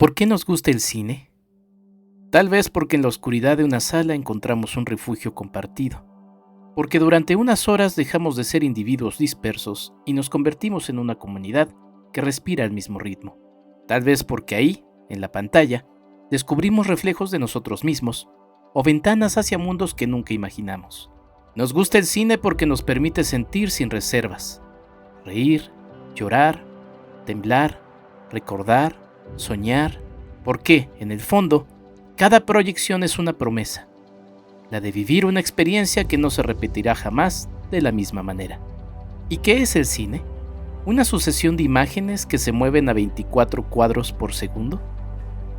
¿Por qué nos gusta el cine? Tal vez porque en la oscuridad de una sala encontramos un refugio compartido, porque durante unas horas dejamos de ser individuos dispersos y nos convertimos en una comunidad que respira al mismo ritmo. Tal vez porque ahí, en la pantalla, descubrimos reflejos de nosotros mismos o ventanas hacia mundos que nunca imaginamos. Nos gusta el cine porque nos permite sentir sin reservas, reír, llorar, temblar, recordar, soñar, porque, en el fondo, cada proyección es una promesa, la de vivir una experiencia que no se repetirá jamás de la misma manera. ¿Y qué es el cine? ¿Una sucesión de imágenes que se mueven a 24 cuadros por segundo?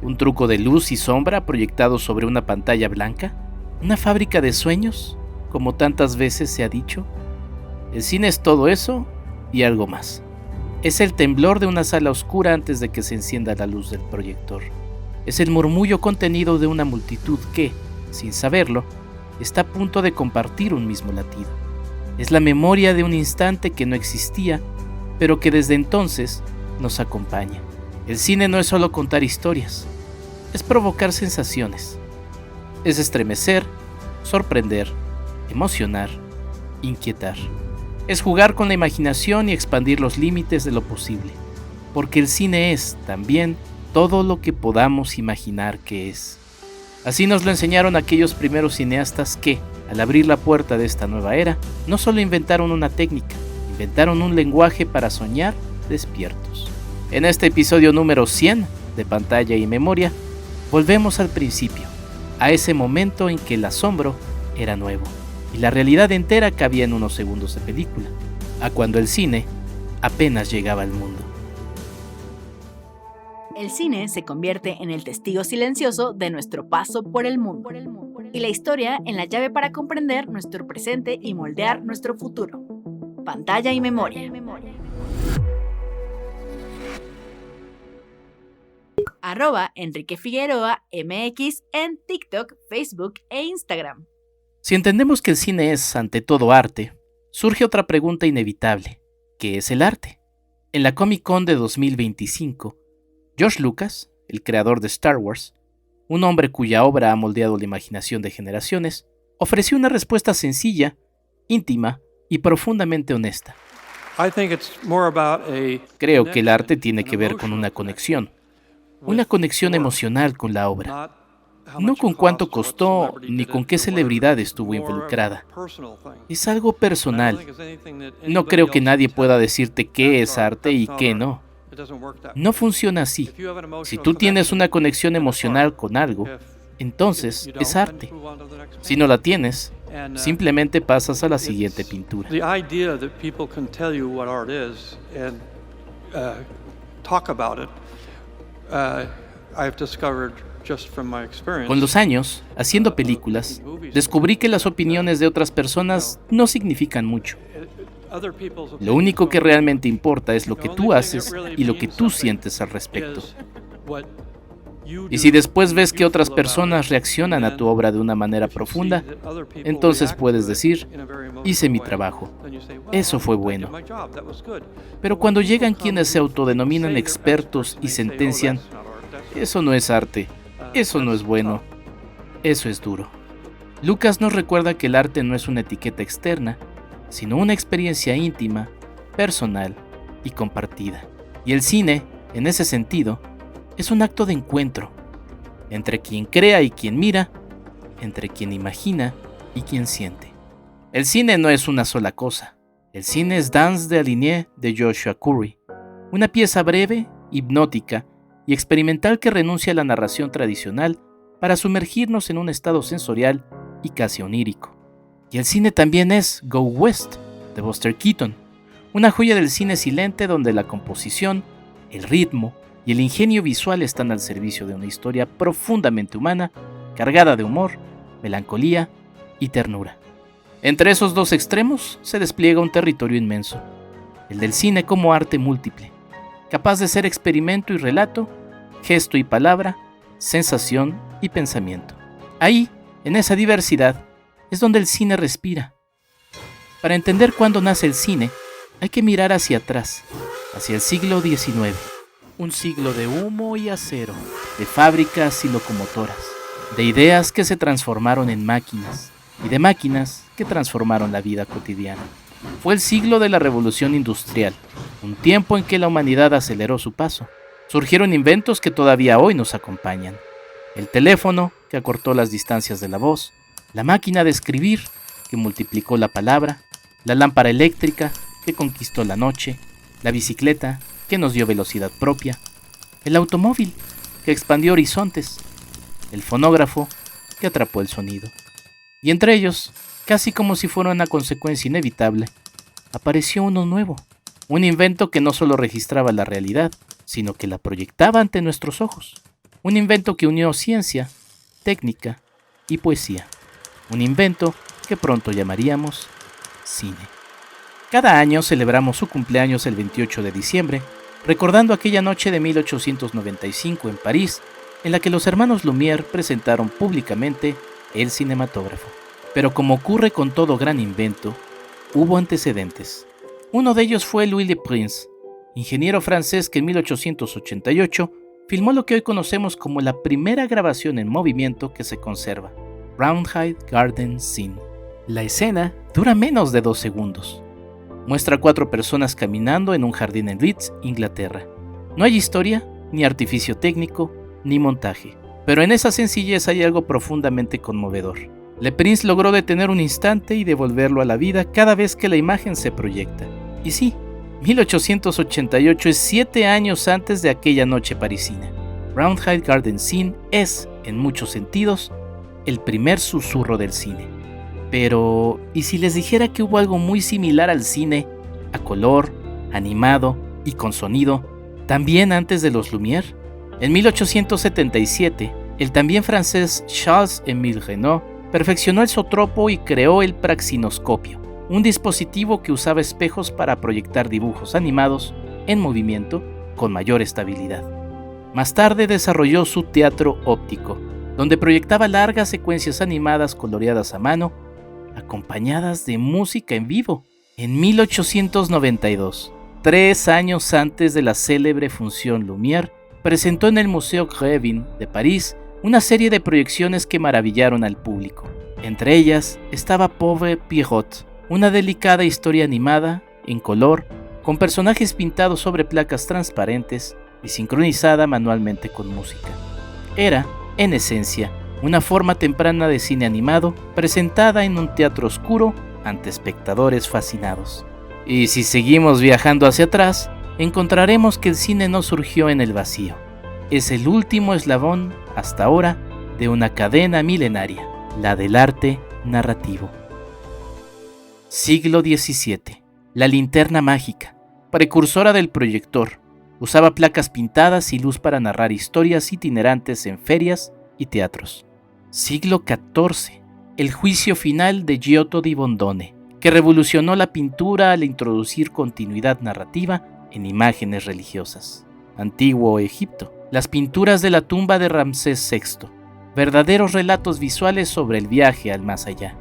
¿Un truco de luz y sombra proyectado sobre una pantalla blanca? ¿Una fábrica de sueños, como tantas veces se ha dicho? El cine es todo eso y algo más. Es el temblor de una sala oscura antes de que se encienda la luz del proyector. Es el murmullo contenido de una multitud que, sin saberlo, está a punto de compartir un mismo latido. Es la memoria de un instante que no existía, pero que desde entonces nos acompaña. El cine no es solo contar historias, es provocar sensaciones. Es estremecer, sorprender, emocionar, inquietar. Es jugar con la imaginación y expandir los límites de lo posible, porque el cine es, también, todo lo que podamos imaginar que es. Así nos lo enseñaron aquellos primeros cineastas que, al abrir la puerta de esta nueva era, no solo inventaron una técnica, inventaron un lenguaje para soñar despiertos. En este episodio número 100 de Pantalla y Memoria, volvemos al principio, a ese momento en que el asombro era nuevo y la realidad entera cabía en unos segundos de película, a cuando el cine apenas llegaba al mundo. El cine se convierte en el testigo silencioso de nuestro paso por el mundo, y la historia en la llave para comprender nuestro presente y moldear nuestro futuro. Pantalla y Memoria. @Enrique Figueroa MX en TikTok, Facebook e Instagram. Si entendemos que el cine es, ante todo, arte, surge otra pregunta inevitable: ¿qué es el arte? En la Comic Con de 2025, George Lucas, el creador de Star Wars, un hombre cuya obra ha moldeado la imaginación de generaciones, ofreció una respuesta sencilla, íntima y profundamente honesta. Creo que el arte tiene que ver con una conexión emocional con la obra. No con cuánto costó ni con qué celebridad estuvo involucrada. Es algo personal. No creo que nadie pueda decirte qué es arte y qué no. No funciona así. Si tú tienes una conexión emocional con algo, entonces es arte. Si no la tienes, simplemente pasas a la siguiente pintura. Con los años, haciendo películas, descubrí que las opiniones de otras personas no significan mucho. Lo único que realmente importa es lo que tú haces y lo que tú sientes al respecto. Y si después ves que otras personas reaccionan a tu obra de una manera profunda, entonces puedes decir: hice mi trabajo, eso fue bueno. Pero cuando llegan quienes se autodenominan expertos y sentencian: eso no es arte, eso no es bueno, eso es duro. Lucas nos recuerda que el arte no es una etiqueta externa, sino una experiencia íntima, personal y compartida. Y el cine, en ese sentido, es un acto de encuentro entre quien crea y quien mira, entre quien imagina y quien siente. El cine no es una sola cosa. El cine es Danse de Aligné de Joshua Curry, una pieza breve, hipnótica y experimental que renuncia a la narración tradicional para sumergirnos en un estado sensorial y casi onírico. Y el cine también es Go West de Buster Keaton, una joya del cine silente donde la composición, el ritmo y el ingenio visual están al servicio de una historia profundamente humana, cargada de humor, melancolía y ternura. Entre esos dos extremos se despliega un territorio inmenso, el del cine como arte múltiple, capaz de ser experimento y relato, gesto y palabra, sensación y pensamiento. Ahí, en esa diversidad, es donde el cine respira. Para entender cuándo nace el cine, hay que mirar hacia atrás, hacia el siglo XIX. Un siglo de humo y acero, de fábricas y locomotoras, de ideas que se transformaron en máquinas y de máquinas que transformaron la vida cotidiana. Fue el siglo de la revolución industrial, un tiempo en que la humanidad aceleró su paso. Surgieron inventos que todavía hoy nos acompañan. El teléfono, que acortó las distancias de la voz, la máquina de escribir, que multiplicó la palabra, la lámpara eléctrica, que conquistó la noche, la bicicleta, que nos dio velocidad propia, el automóvil, que expandió horizontes, el fonógrafo, que atrapó el sonido. Y entre ellos, casi como si fuera una consecuencia inevitable, apareció uno nuevo, un invento que no solo registraba la realidad, sino que la proyectaba ante nuestros ojos. Un invento que unió ciencia, técnica y poesía. Un invento que pronto llamaríamos cine. Cada año celebramos su cumpleaños el 28 de diciembre, recordando aquella noche de 1895 en París, en la que los hermanos Lumière presentaron públicamente el cinematógrafo. Pero como ocurre con todo gran invento, hubo antecedentes. Uno de ellos fue Louis Le Prince, ingeniero francés que en 1888 filmó lo que hoy conocemos como la primera grabación en movimiento que se conserva, Roundhead Garden Scene. La escena dura menos de 2 segundos. Muestra a 4 personas caminando en un jardín en Leeds, Inglaterra. No hay historia, ni artificio técnico, ni montaje. Pero en esa sencillez hay algo profundamente conmovedor. Le Prince logró detener un instante y devolverlo a la vida cada vez que la imagen se proyecta. Y sí, 1888 es 7 años antes de aquella noche parisina. Roundhead Garden Scene es, en muchos sentidos, el primer susurro del cine. Pero, ¿y si les dijera que hubo algo muy similar al cine, a color, animado y con sonido, también antes de los Lumière? En 1877, el también francés Charles-Émile Renaud perfeccionó el zootropo y creó el praxinoscopio, un dispositivo que usaba espejos para proyectar dibujos animados en movimiento con mayor estabilidad. Más tarde desarrolló su teatro óptico, donde proyectaba largas secuencias animadas coloreadas a mano, acompañadas de música en vivo. En 1892, 3 años antes de la célebre función Lumière, presentó en el Museo Grévin de París una serie de proyecciones que maravillaron al público. Entre ellas estaba Pauvre Pierrot, una delicada historia animada, en color, con personajes pintados sobre placas transparentes y sincronizada manualmente con música. Era, en esencia, una forma temprana de cine animado presentada en un teatro oscuro ante espectadores fascinados. Y si seguimos viajando hacia atrás, encontraremos que el cine no surgió en el vacío. Es el último eslabón, hasta ahora, de una cadena milenaria, la del arte narrativo. Siglo XVII. La linterna mágica, precursora del proyector, usaba placas pintadas y luz para narrar historias itinerantes en ferias y teatros. Siglo XIV. El juicio final de Giotto di Bondone, que revolucionó la pintura al introducir continuidad narrativa en imágenes religiosas. Antiguo Egipto. Las pinturas de la tumba de Ramsés VI, verdaderos relatos visuales sobre el viaje al más allá.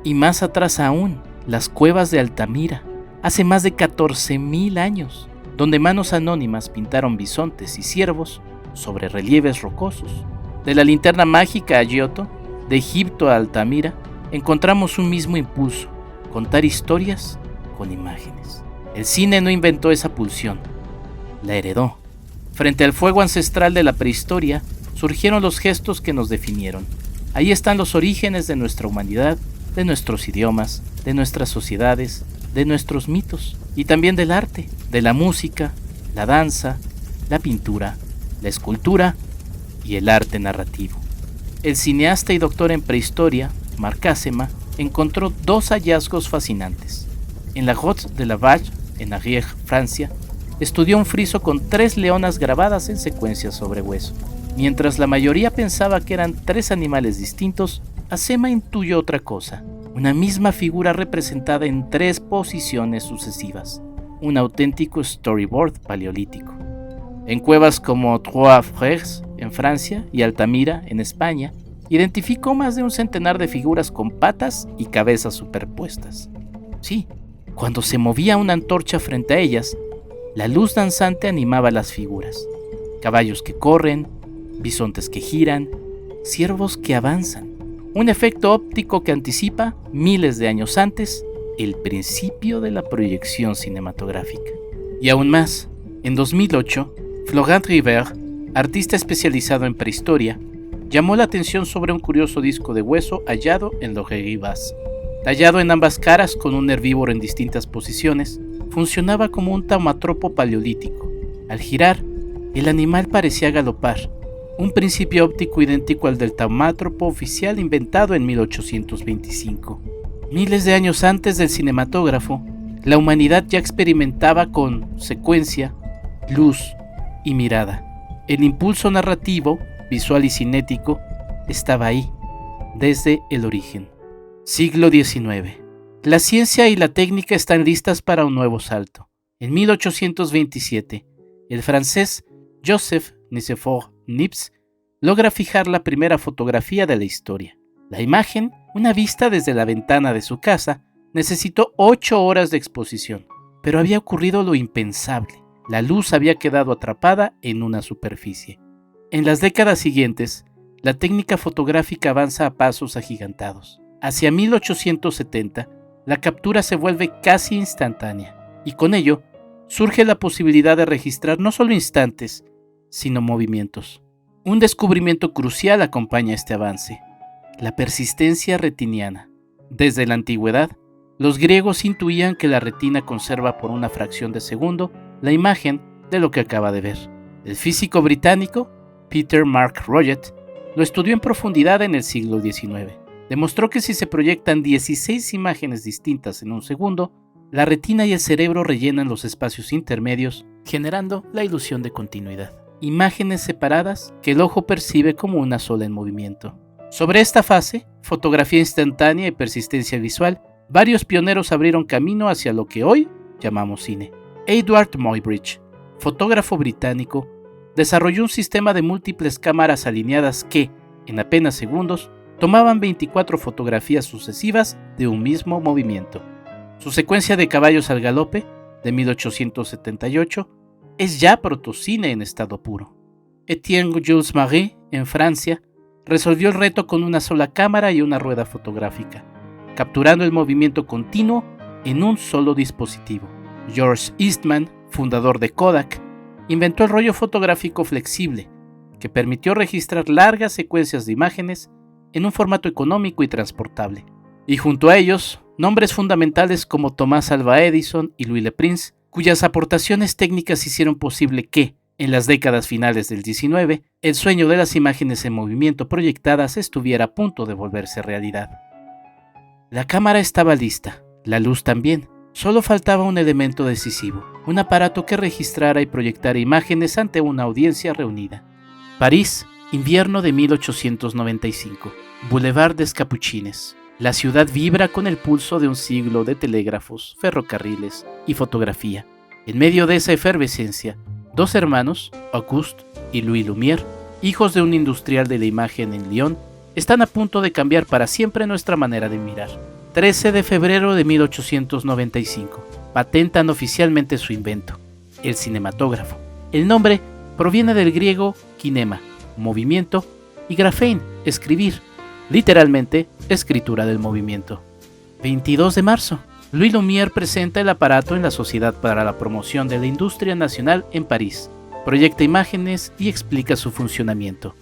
Y más atrás aún, las cuevas de Altamira, hace más de 14.000 años, donde manos anónimas pintaron bisontes y ciervos sobre relieves rocosos. De la linterna mágica a Giotto, de Egipto a Altamira, encontramos un mismo impulso: contar historias con imágenes. El cine no inventó esa pulsión, la heredó. Frente al fuego ancestral de la prehistoria, surgieron los gestos que nos definieron. Ahí están los orígenes de nuestra humanidad, de nuestros idiomas, de nuestras sociedades, de nuestros mitos, y también del arte, de la música, la danza, la pintura, la escultura y el arte narrativo. El cineasta y doctor en prehistoria, Marc Casema, encontró 2 hallazgos fascinantes. En la Grotte de la Vache, en Ariège, Francia, estudió un friso con 3 leonas grabadas en secuencia sobre hueso. Mientras la mayoría pensaba que eran 3 animales distintos, Casema intuyó otra cosa: una misma figura representada en 3 posiciones sucesivas, un auténtico storyboard paleolítico. En cuevas como Trois Frères, en Francia, y Altamira, en España, identificó más de un centenar de figuras con patas y cabezas superpuestas. Sí, cuando se movía una antorcha frente a ellas, la luz danzante animaba las figuras. caballos que corren, bisontes que giran, ciervos que avanzan. Un efecto óptico que anticipa, miles de años antes, el principio de la proyección cinematográfica. Y aún más, en 2008, Florent River, artista especializado en prehistoria, llamó la atención sobre un curioso disco de hueso hallado en Logéribas. Tallado en ambas caras con un herbívoro en distintas posiciones, funcionaba como un taumatropo paleolítico. Al girar, el animal parecía galopar, un principio óptico idéntico al del taumátropo oficial inventado en 1825. Miles de años antes del cinematógrafo, la humanidad ya experimentaba con secuencia, luz y mirada. El impulso narrativo, visual y cinético, estaba ahí, desde el origen. Siglo XIX. La ciencia y la técnica están listas para un nuevo salto. En 1827, el francés Joseph Nicephore Niepce logra fijar la primera fotografía de la historia. La imagen, una vista desde la ventana de su casa, necesitó 8 horas de exposición, pero había ocurrido lo impensable. La luz había quedado atrapada en una superficie. En las décadas siguientes, la técnica fotográfica avanza a pasos agigantados. Hacia 1870, la captura se vuelve casi instantánea, y con ello surge la posibilidad de registrar no solo instantes, sino movimientos. Un descubrimiento crucial acompaña este avance: la persistencia retiniana. Desde la antigüedad, los griegos intuían que la retina conserva por una fracción de segundo la imagen de lo que acaba de ver. El físico británico Peter Mark Roget lo estudió en profundidad en el siglo XIX. Demostró que si se proyectan 16 imágenes distintas en un segundo, la retina y el cerebro rellenan los espacios intermedios, generando la ilusión de continuidad. Imágenes separadas que el ojo percibe como una sola en movimiento. Sobre esta fase, fotografía instantánea y persistencia visual, varios pioneros abrieron camino hacia lo que hoy llamamos cine. Edward Muybridge, fotógrafo británico, desarrolló un sistema de múltiples cámaras alineadas que, en apenas segundos, tomaban 24 fotografías sucesivas de un mismo movimiento. Su secuencia de caballos al galope, de 1878, es ya protocine en estado puro. Etienne Jules Marie, en Francia, resolvió el reto con una sola cámara y una rueda fotográfica, capturando el movimiento continuo en un solo dispositivo. George Eastman, fundador de Kodak, inventó el rollo fotográfico flexible, que permitió registrar largas secuencias de imágenes en un formato económico y transportable. Y junto a ellos, nombres fundamentales como Thomas Alva Edison y Louis Le Prince, cuyas aportaciones técnicas hicieron posible que, en las décadas finales del XIX, el sueño de las imágenes en movimiento proyectadas estuviera a punto de volverse realidad. La cámara estaba lista, la luz también. Solo faltaba un elemento decisivo, un aparato que registrara y proyectara imágenes ante una audiencia reunida. París, invierno de 1895. Boulevard des Capucines. La ciudad vibra con el pulso de un siglo de telégrafos, ferrocarriles y fotografía. En medio de esa efervescencia, dos hermanos, Auguste y Louis Lumière, hijos de un industrial de la imagen en Lyon, están a punto de cambiar para siempre nuestra manera de mirar. 13 de febrero de 1895, patentan oficialmente su invento, el cinematógrafo. El nombre proviene del griego kinema, movimiento, y graphein, escribir, literalmente, escritura del movimiento. 22 de marzo, Louis Lumière presenta el aparato en la Sociedad para la Promoción de la Industria Nacional en París. Proyecta imágenes y explica su funcionamiento.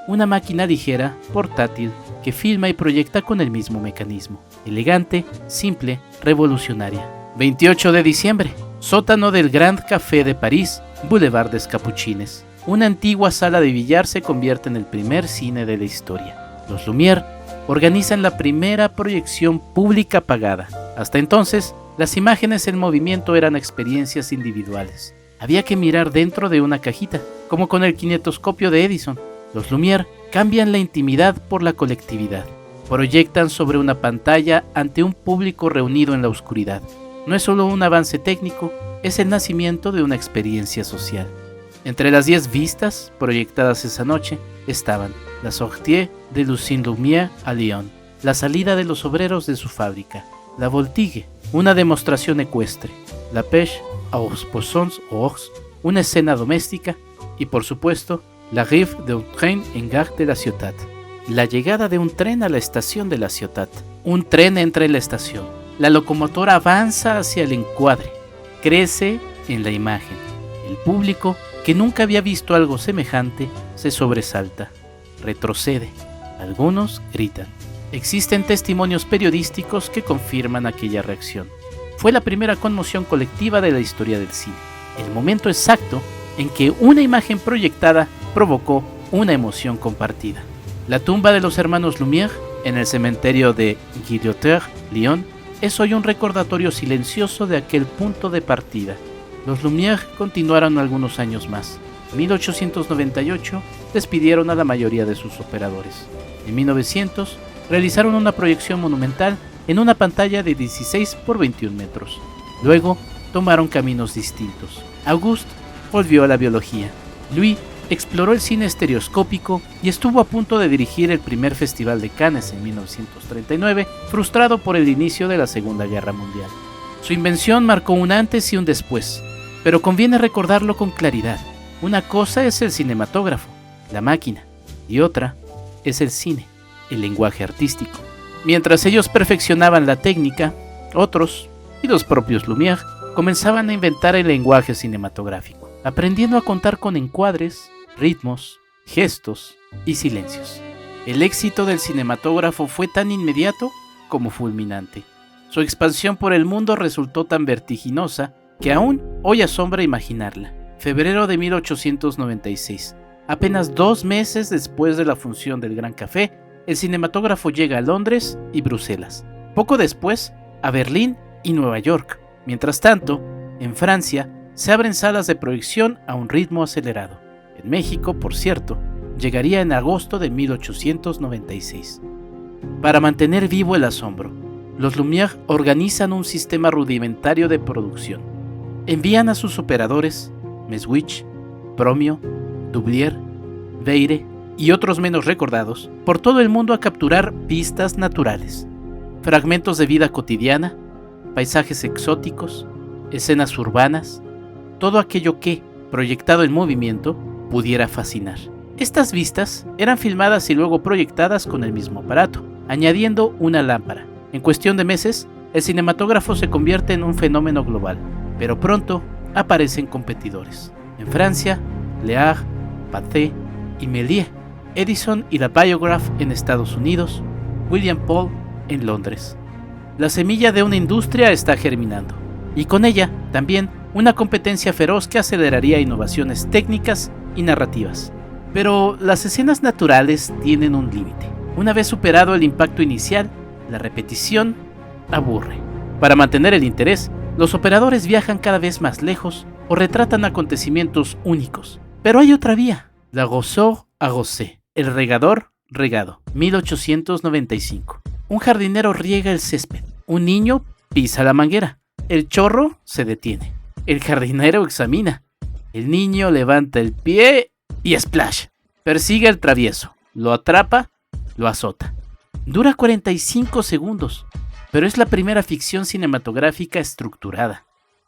Una máquina ligera, portátil, que filma y proyecta con el mismo mecanismo. Elegante, simple, revolucionaria. 28 de diciembre, sótano del Grand Café de París, Boulevard des Capucines. Una antigua sala de billar se convierte en el primer cine de la historia. Los Lumière organizan la primera proyección pública pagada. Hasta entonces, las imágenes en movimiento eran experiencias individuales. Había que mirar dentro de una cajita, como con el kinetoscopio de Edison. Los Lumière cambian la intimidad por la colectividad. Proyectan sobre una pantalla ante un público reunido en la oscuridad. No es solo un avance técnico, es el nacimiento de una experiencia social. Entre las 10 vistas proyectadas esa noche estaban la sortie de Lucien Lumière a Lyon, la salida de los obreros de su fábrica, la voltige, una demostración ecuestre, la pêche aux poissons rouges, una escena doméstica, y por supuesto, l'arrivée d'un train en gare de la Ciotat. La llegada de un tren a la estación de la Ciotat. Un tren entra en la estación. La locomotora avanza hacia el encuadre. Crece en la imagen. El público, que nunca había visto algo semejante, se sobresalta. Retrocede. Algunos gritan. Existen testimonios periodísticos que confirman aquella reacción. Fue la primera conmoción colectiva de la historia del cine. El momento exacto en que una imagen proyectada provocó una emoción compartida. La tumba de los hermanos Lumière, en el cementerio de Guillotin, Lyon, es hoy un recordatorio silencioso de aquel punto de partida. Los Lumière continuaron algunos años más. En 1898 despidieron a la mayoría de sus operadores. En 1900 realizaron una proyección monumental en una pantalla de 16 por 21 metros. Luego tomaron caminos distintos. Auguste volvió a la biología. Louis exploró el cine estereoscópico y estuvo a punto de dirigir el primer Festival de Cannes en 1939, frustrado por el inicio de la Segunda Guerra Mundial. Su invención marcó un antes y un después, pero conviene recordarlo con claridad. Una cosa es el cinematógrafo, la máquina, y otra es el cine, el lenguaje artístico. Mientras ellos perfeccionaban la técnica, otros, y los propios Lumière, comenzaban a inventar el lenguaje cinematográfico, aprendiendo a contar con encuadres, ritmos, gestos y silencios. El éxito del cinematógrafo fue tan inmediato como fulminante. Su expansión por el mundo resultó tan vertiginosa que aún hoy asombra imaginarla. Febrero de 1896, apenas 2 meses después de la función del Gran Café, el cinematógrafo llega a Londres y Bruselas. Poco después, a Berlín y Nueva York. Mientras tanto, en Francia, se abren salas de proyección a un ritmo acelerado. En México, por cierto, llegaría en agosto de 1896. Para mantener vivo el asombro, los Lumière organizan un sistema rudimentario de producción. Envían a sus operadores, Meswich, Bromio, Dublier, Veire y otros menos recordados, por todo el mundo a capturar vistas naturales, fragmentos de vida cotidiana, paisajes exóticos, escenas urbanas, todo aquello que, proyectado en movimiento, pudiera fascinar. Estas vistas eran filmadas y luego proyectadas con el mismo aparato, añadiendo una lámpara. En cuestión de meses, el cinematógrafo se convierte en un fenómeno global, pero pronto aparecen competidores. En Francia, Lear, Pathé y Méliès, Edison y la Biograph en Estados Unidos, William Paul en Londres. La semilla de una industria está germinando, y con ella también una competencia feroz que aceleraría innovaciones técnicas y narrativas. Pero las escenas naturales tienen un límite. Una vez superado el impacto inicial, la repetición aburre. Para mantener el interés, los operadores viajan cada vez más lejos o retratan acontecimientos únicos. Pero hay otra vía, la Rousseau arrosé, el regador regado, 1895. Un jardinero riega el césped, un niño pisa la manguera, el chorro se detiene, el jardinero examina, el niño levanta el pie y splash, persigue al travieso, lo atrapa, lo azota. Dura 45 segundos, pero es la primera ficción cinematográfica estructurada.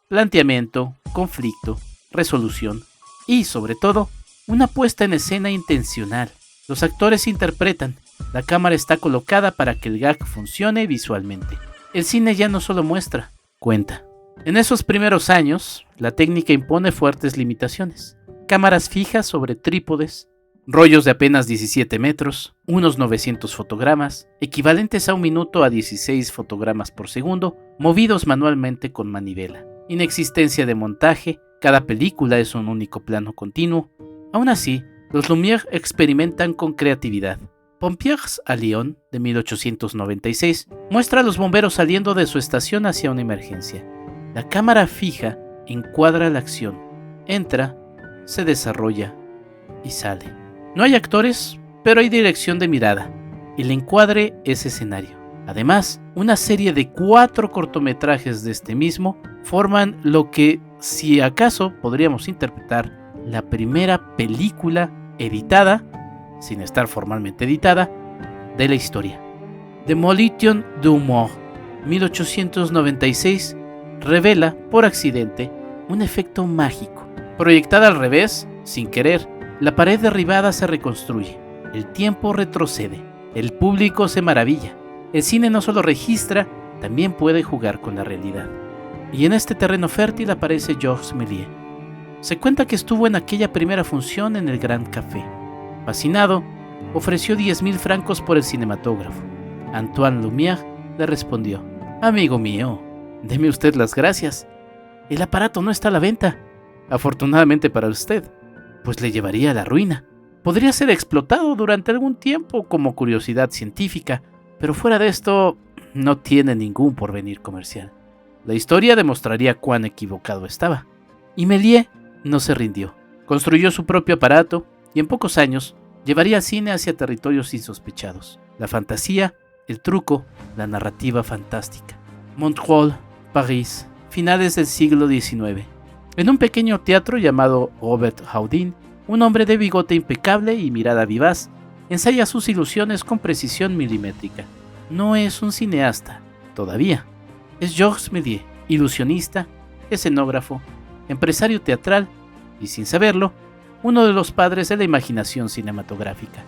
Planteamiento, conflicto, resolución y, sobre todo, una puesta en escena intencional. Los actores interpretan, la cámara está colocada para que el gag funcione visualmente. El cine ya no solo muestra, cuenta. En esos primeros años, la técnica impone fuertes limitaciones. Cámaras fijas sobre trípodes, rollos de apenas 17 metros, unos 900 fotogramas, equivalentes a un minuto a 16 fotogramas por segundo, movidos manualmente con manivela. Inexistencia de montaje, cada película es un único plano continuo. Aún así, los Lumière experimentan con creatividad. Pompiers à Lyon, de 1896, muestra a los bomberos saliendo de su estación hacia una emergencia. La cámara fija encuadra la acción, entra, se desarrolla y sale. No hay actores, pero hay dirección de mirada. El encuadre es escenario. Además, una serie de 4 cortometrajes de este mismo forman lo que, si acaso, podríamos interpretar la primera película editada, sin estar formalmente editada, de la historia. Démolition d'Humour, 1896, revela, por accidente, un efecto mágico. Proyectada al revés, sin querer, La pared derribada se reconstruye, el tiempo retrocede, el público se maravilla. El cine no solo registra, también puede jugar con la realidad. Y en este terreno fértil aparece Georges Méliès. Se cuenta que estuvo en aquella primera función en el Grand Café. Fascinado, ofreció 10,000 francos por el cinematógrafo. Antoine Lumière le respondió: «Amigo mío, deme usted las gracias. El aparato no está a la venta. Afortunadamente para usted, pues le llevaría a la ruina. Podría ser explotado durante algún tiempo como curiosidad científica, pero fuera de esto, no tiene ningún porvenir comercial». La historia demostraría cuán equivocado estaba. Y Méliès no se rindió. Construyó su propio aparato y en pocos años llevaría al cine hacia territorios insospechados. La fantasía, el truco, la narrativa fantástica. Montreuil, París, finales del siglo XIX. En un pequeño teatro llamado Robert Houdin, un hombre de bigote impecable y mirada vivaz ensaya sus ilusiones con precisión milimétrica. No es un cineasta, todavía. Es Georges Méliès, ilusionista, escenógrafo, empresario teatral y, sin saberlo, uno de los padres de la imaginación cinematográfica.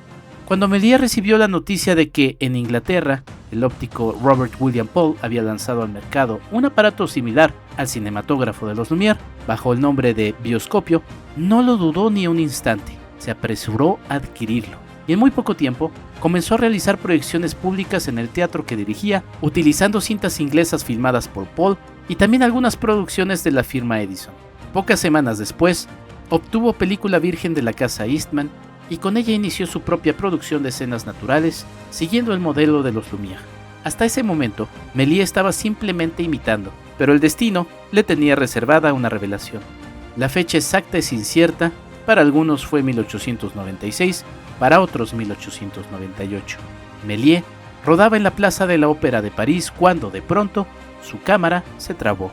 Cuando Méliès recibió la noticia de que en Inglaterra el óptico Robert William Poole había lanzado al mercado un aparato similar al cinematógrafo de los Lumière, bajo el nombre de bioscopio, no lo dudó ni un instante, se apresuró a adquirirlo. Y en muy poco tiempo comenzó a realizar proyecciones públicas en el teatro que dirigía, utilizando cintas inglesas filmadas por Poole y también algunas producciones de la firma Edison. Pocas semanas después, obtuvo película virgen de la casa Eastman y con ella inició su propia producción de escenas naturales, siguiendo el modelo de los Lumière. Hasta ese momento, Méliès estaba simplemente imitando, pero el destino le tenía reservada una revelación. La fecha exacta es incierta, para algunos fue 1896, para otros 1898. Méliès rodaba en la Plaza de la Ópera de París cuando, de pronto, su cámara se trabó.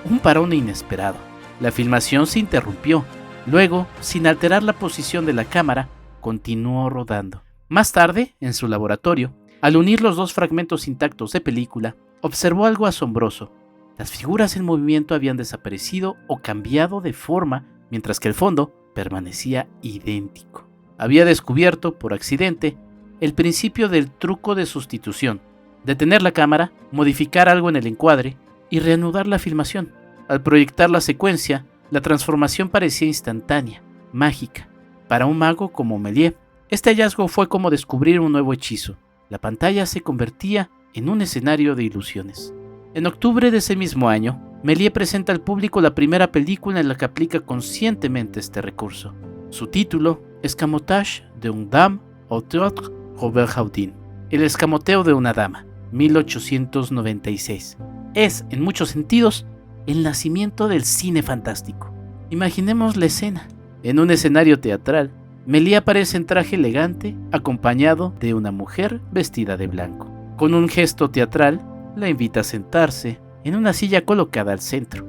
Un parón inesperado. La filmación se interrumpió. Luego, sin alterar la posición de la cámara, continuó rodando. Más tarde, en su laboratorio, al unir los dos fragmentos intactos de película, observó algo asombroso. Las figuras en movimiento habían desaparecido o cambiado de forma, mientras que el fondo permanecía idéntico. Había descubierto, por accidente, el principio del truco de sustitución: detener la cámara, modificar algo en el encuadre y reanudar la filmación. Al proyectar la secuencia, la transformación parecía instantánea, mágica. Para un mago como Méliès, este hallazgo fue como descubrir un nuevo hechizo. La pantalla se convertía en un escenario de ilusiones. En octubre de ese mismo año, Méliès presenta al público la primera película en la que aplica conscientemente este recurso. Su título, Escamotage d'une dame au théâtre Robert Houdin. El escamoteo de una dama, 1896. Es, en muchos sentidos, el nacimiento del cine fantástico. Imaginemos la escena. En un escenario teatral, Méliès aparece en traje elegante, acompañado de una mujer vestida de blanco. Con un gesto teatral, la invita a sentarse en una silla colocada al centro.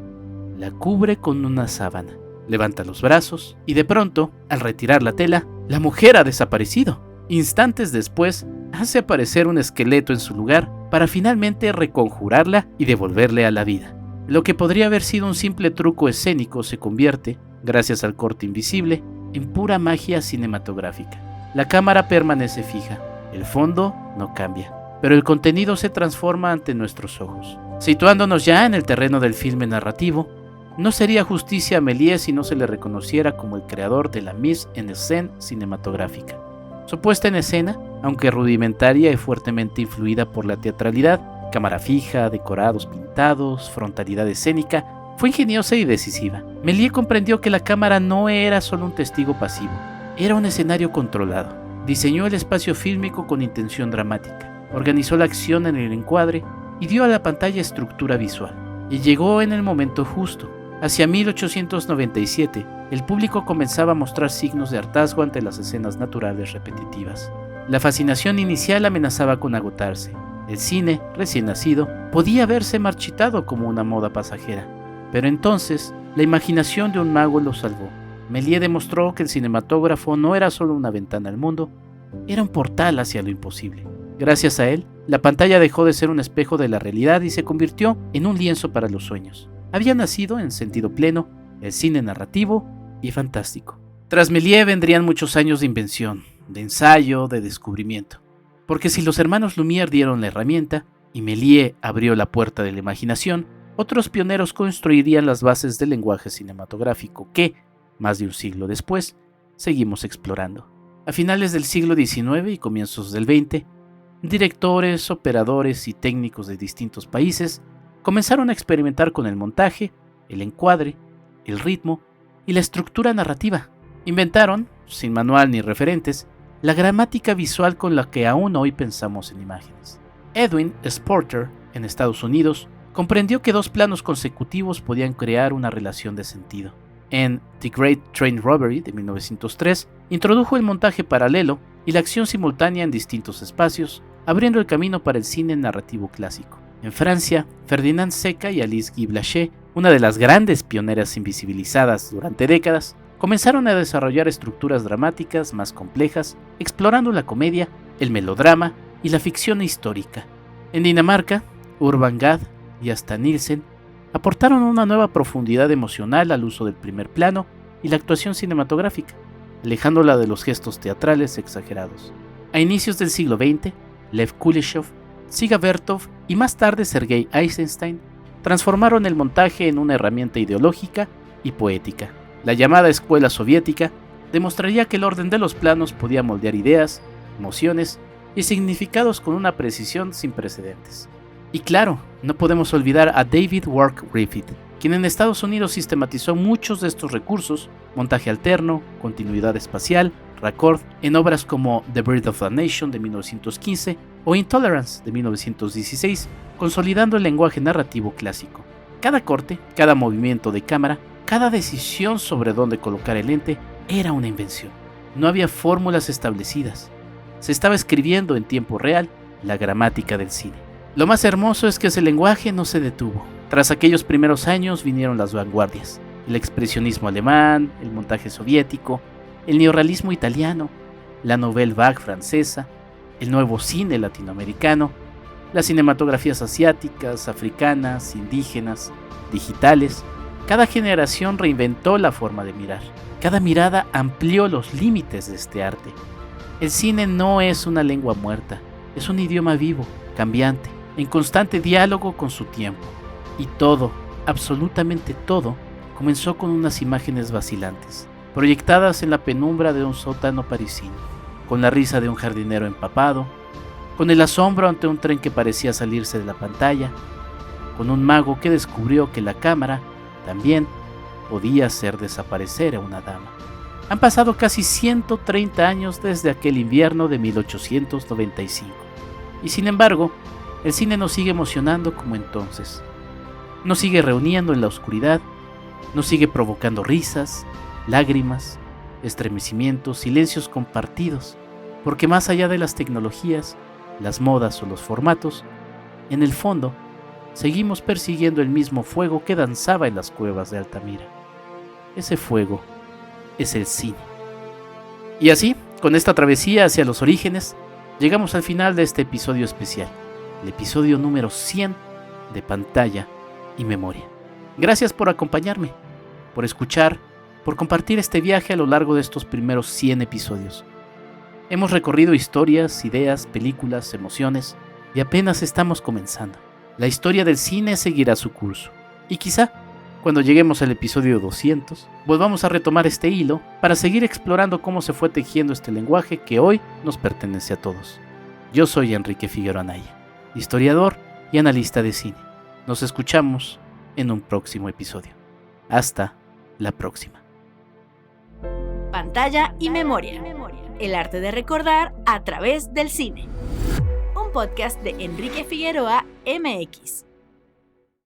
La cubre con una sábana. Levanta los brazos y de pronto, al retirar la tela, la mujer ha desaparecido. Instantes después, hace aparecer un esqueleto en su lugar para finalmente reconjurarla y devolverle a la vida. Lo que podría haber sido un simple truco escénico se convierte, gracias al corte invisible, en pura magia cinematográfica. La cámara permanece fija, el fondo no cambia, pero el contenido se transforma ante nuestros ojos. Situándonos ya en el terreno del filme narrativo, no sería justicia a Méliès si no se le reconociera como el creador de la mise en scène cinematográfica. Su puesta en escena, aunque rudimentaria y fuertemente influida por la teatralidad, cámara fija, decorados pintados, frontalidad escénica, fue ingeniosa y decisiva. Méliès comprendió que la cámara no era solo un testigo pasivo, era un escenario controlado. Diseñó el espacio fílmico con intención dramática, organizó la acción en el encuadre y dio a la pantalla estructura visual. Y llegó en el momento justo. Hacia 1897, el público comenzaba a mostrar signos de hartazgo ante las escenas naturales repetitivas. La fascinación inicial amenazaba con agotarse. El cine, recién nacido, podía verse marchitado como una moda pasajera. Pero entonces, la imaginación de un mago lo salvó. Méliès demostró que el cinematógrafo no era solo una ventana al mundo, era un portal hacia lo imposible. Gracias a él, la pantalla dejó de ser un espejo de la realidad y se convirtió en un lienzo para los sueños. Había nacido, en sentido pleno, el cine narrativo y fantástico. Tras Méliès vendrían muchos años de invención, de ensayo, de descubrimiento. Porque si los hermanos Lumière dieron la herramienta y Méliès abrió la puerta de la imaginación, otros pioneros construirían las bases del lenguaje cinematográfico que, más de un siglo después, seguimos explorando. A finales del siglo XIX y comienzos del XX, directores, operadores y técnicos de distintos países comenzaron a experimentar con el montaje, el encuadre, el ritmo y la estructura narrativa. Inventaron, sin manual ni referentes, la gramática visual con la que aún hoy pensamos en imágenes. Edwin S. Porter, en Estados Unidos, comprendió que dos planos consecutivos podían crear una relación de sentido. En The Great Train Robbery de 1903, introdujo el montaje paralelo y la acción simultánea en distintos espacios, abriendo el camino para el cine narrativo clásico. En Francia, Ferdinand Seca y Alice Guy Blaché, una de las grandes pioneras invisibilizadas durante décadas, comenzaron a desarrollar estructuras dramáticas más complejas, explorando la comedia, el melodrama y la ficción histórica. En Dinamarca, Urban Gad y Asta Nielsen aportaron una nueva profundidad emocional al uso del primer plano y la actuación cinematográfica, alejándola de los gestos teatrales exagerados. A inicios del siglo XX, Lev Kuleshov, Dziga Vertov y más tarde Sergei Eisenstein transformaron el montaje en una herramienta ideológica y poética. La llamada escuela soviética demostraría que el orden de los planos podía moldear ideas, emociones y significados con una precisión sin precedentes. Y claro, no podemos olvidar a David Wark Griffith, quien en Estados Unidos sistematizó muchos de estos recursos, montaje alterno, continuidad espacial, raccord, en obras como The Birth of a Nation de 1915 o Intolerance de 1916, consolidando el lenguaje narrativo clásico. Cada corte, cada movimiento de cámara, cada decisión sobre dónde colocar el lente era una invención. No había fórmulas establecidas. Se estaba escribiendo en tiempo real la gramática del cine. Lo más hermoso es que ese lenguaje no se detuvo. Tras aquellos primeros años vinieron las vanguardias, el expresionismo alemán, el montaje soviético, el neorrealismo italiano, la nouvelle vague francesa, el nuevo cine latinoamericano, las cinematografías asiáticas, africanas, indígenas, digitales. Cada generación reinventó la forma de mirar. Cada mirada amplió los límites de este arte. El cine no es una lengua muerta, es un idioma vivo, cambiante, en constante diálogo con su tiempo. Y todo, absolutamente todo, comenzó con unas imágenes vacilantes, proyectadas en la penumbra de un sótano parisino, con la risa de un jardinero empapado, con el asombro ante un tren que parecía salirse de la pantalla, con un mago que descubrió que la cámara también podía hacer desaparecer a una dama. Han pasado casi 130 años desde aquel invierno de 1895, y sin embargo, el cine nos sigue emocionando como entonces. Nos sigue reuniendo en la oscuridad, nos sigue provocando risas, lágrimas, estremecimientos, silencios compartidos, porque más allá de las tecnologías, las modas o los formatos, en el fondo, seguimos persiguiendo el mismo fuego que danzaba en las cuevas de Altamira. Ese fuego es el cine. Y así, con esta travesía hacia los orígenes, llegamos al final de este episodio especial, el episodio número 100 de Pantalla y Memoria. Gracias por acompañarme, por escuchar, por compartir este viaje a lo largo de estos primeros 100 episodios. Hemos recorrido historias, ideas, películas, emociones, y apenas estamos comenzando. La historia del cine seguirá su curso, y quizá, cuando lleguemos al episodio 200, volvamos a retomar este hilo para seguir explorando cómo se fue tejiendo este lenguaje que hoy nos pertenece a todos. Yo soy Enrique Figueroa Anaya, historiador y analista de cine. Nos escuchamos en un próximo episodio. Hasta la próxima. Pantalla y Memoria. El arte de recordar a través del cine. Un podcast de Enrique Figueroa MX.